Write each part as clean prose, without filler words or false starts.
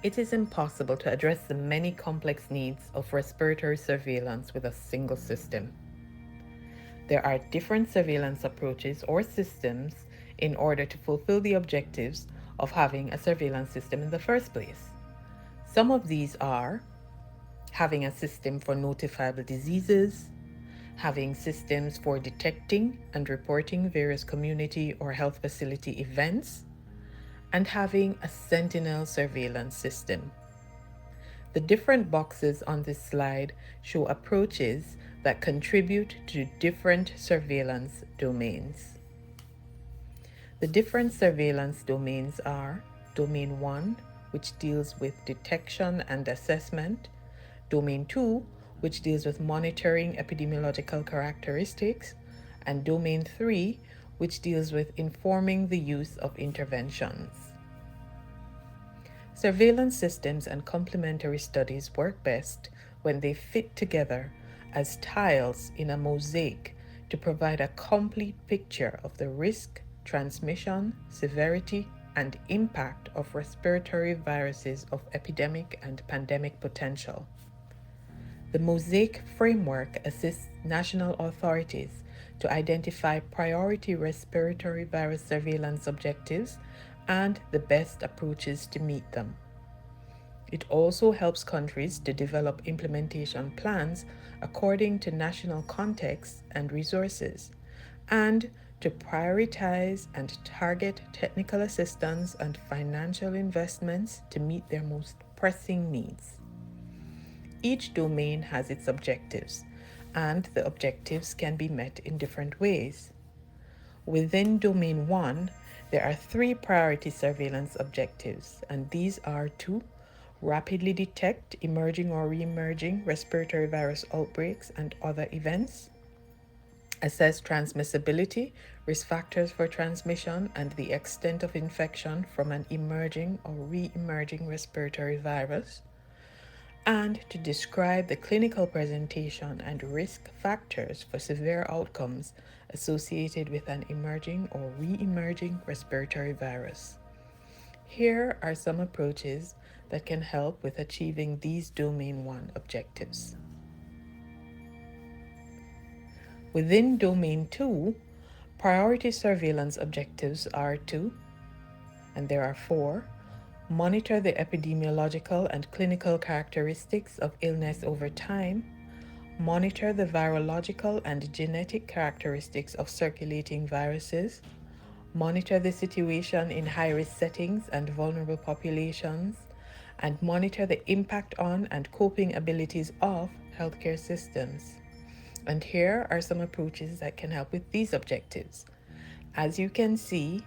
It is impossible to address the many complex needs of respiratory surveillance with a single system. There are different surveillance approaches or systems in order to fulfill the objectives of having a surveillance system in the first place. Some of these are having a system for notifiable diseases, having systems for detecting and reporting various community or health facility events, and having a sentinel surveillance system. The different boxes on this slide show approaches that contribute to different surveillance domains. The different surveillance domains are Domain 1, which deals with detection and assessment, Domain 2, which deals with monitoring epidemiological characteristics, and Domain 3, which deals with informing the use of interventions. Surveillance systems and complementary studies work best when they fit together as tiles in a mosaic to provide a complete picture of the risk, transmission, severity, and impact of respiratory viruses of epidemic and pandemic potential. The Mosaic framework assists national authorities to identify priority respiratory virus surveillance objectives and the best approaches to meet them. It also helps countries to develop implementation plans according to national contexts and resources, and to prioritize and target technical assistance and financial investments to meet their most pressing needs. Each domain has its objectives, and the objectives can be met in different ways. Within Domain 1, there are three priority surveillance objectives, and these are to rapidly detect emerging or re-emerging respiratory virus outbreaks and other events, assess transmissibility, risk factors for transmission, and the extent of infection from an emerging or re-emerging respiratory virus, and to describe the clinical presentation and risk factors for severe outcomes associated with an emerging or re-emerging respiratory virus. Here are some approaches that can help with achieving these Domain 1 objectives. Within Domain 2, priority surveillance objectives are to, and there are four, monitor the epidemiological and clinical characteristics of illness over time, monitor the virological and genetic characteristics of circulating viruses, monitor the situation in high-risk settings and vulnerable populations, and monitor the impact on and coping abilities of healthcare systems. And here are some approaches that can help with these objectives. As you can see,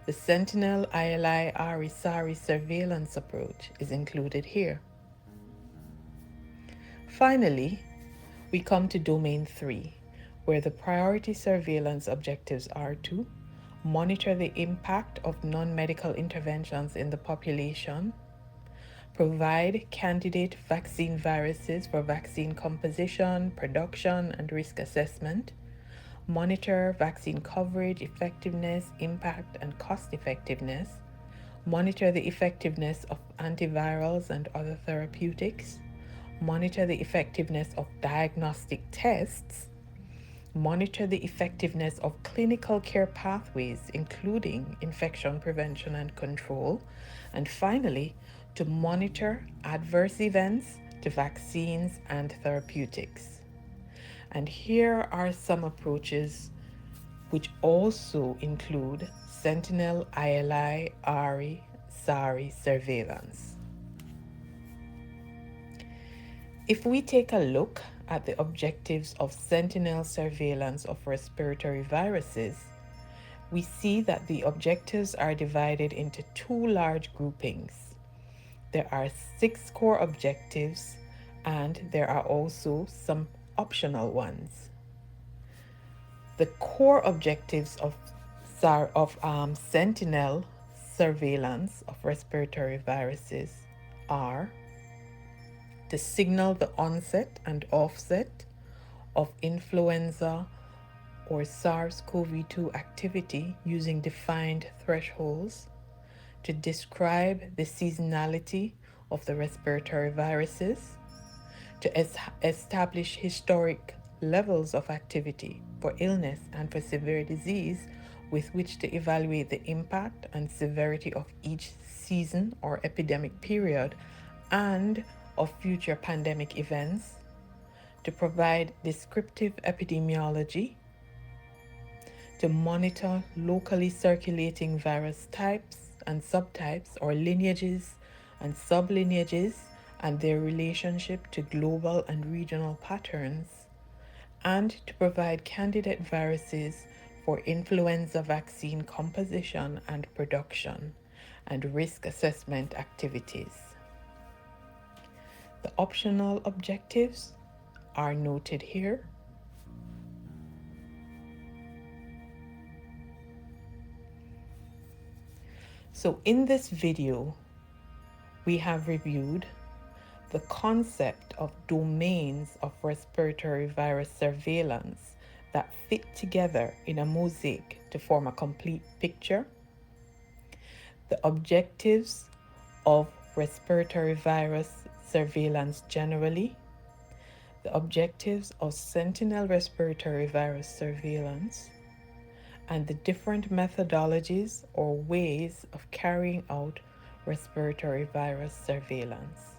the Sentinel ILI RE surveillance approach is included here. Finally, we come to Domain 3, where the priority surveillance objectives are to monitor the impact of non-medical interventions in the population, provide candidate vaccine viruses for vaccine composition, production, and risk assessment, monitor vaccine coverage, effectiveness, impact, and cost effectiveness, monitor the effectiveness of antivirals and other therapeutics, monitor the effectiveness of diagnostic tests, monitor the effectiveness of clinical care pathways, including infection prevention and control, and finally, to monitor adverse events to vaccines and therapeutics. And here are some approaches which also include Sentinel ILI RE SARI surveillance. If we take a look at the objectives of Sentinel surveillance of respiratory viruses, we see that the objectives are divided into two large groupings. There are 6 core objectives, and there are also some optional ones. The core objectives of Sentinel surveillance of respiratory viruses are to signal the onset and offset of influenza or SARS-CoV-2 activity using defined thresholds, to describe the seasonality of the respiratory viruses, to establish historic levels of activity for illness and for severe disease with which to evaluate the impact and severity of each season or epidemic period and of future pandemic events, to provide descriptive epidemiology, to monitor locally circulating virus types and subtypes or lineages and sublineages and their relationship to global and regional patterns, and to provide candidate viruses for influenza vaccine composition and production and risk assessment activities. The optional objectives are noted here. So in this video, we have reviewed the concept of domains of respiratory virus surveillance that fit together in a mosaic to form a complete picture, the objectives of respiratory virus surveillance generally, the objectives of sentinel respiratory virus surveillance, and the different methodologies or ways of carrying out respiratory virus surveillance.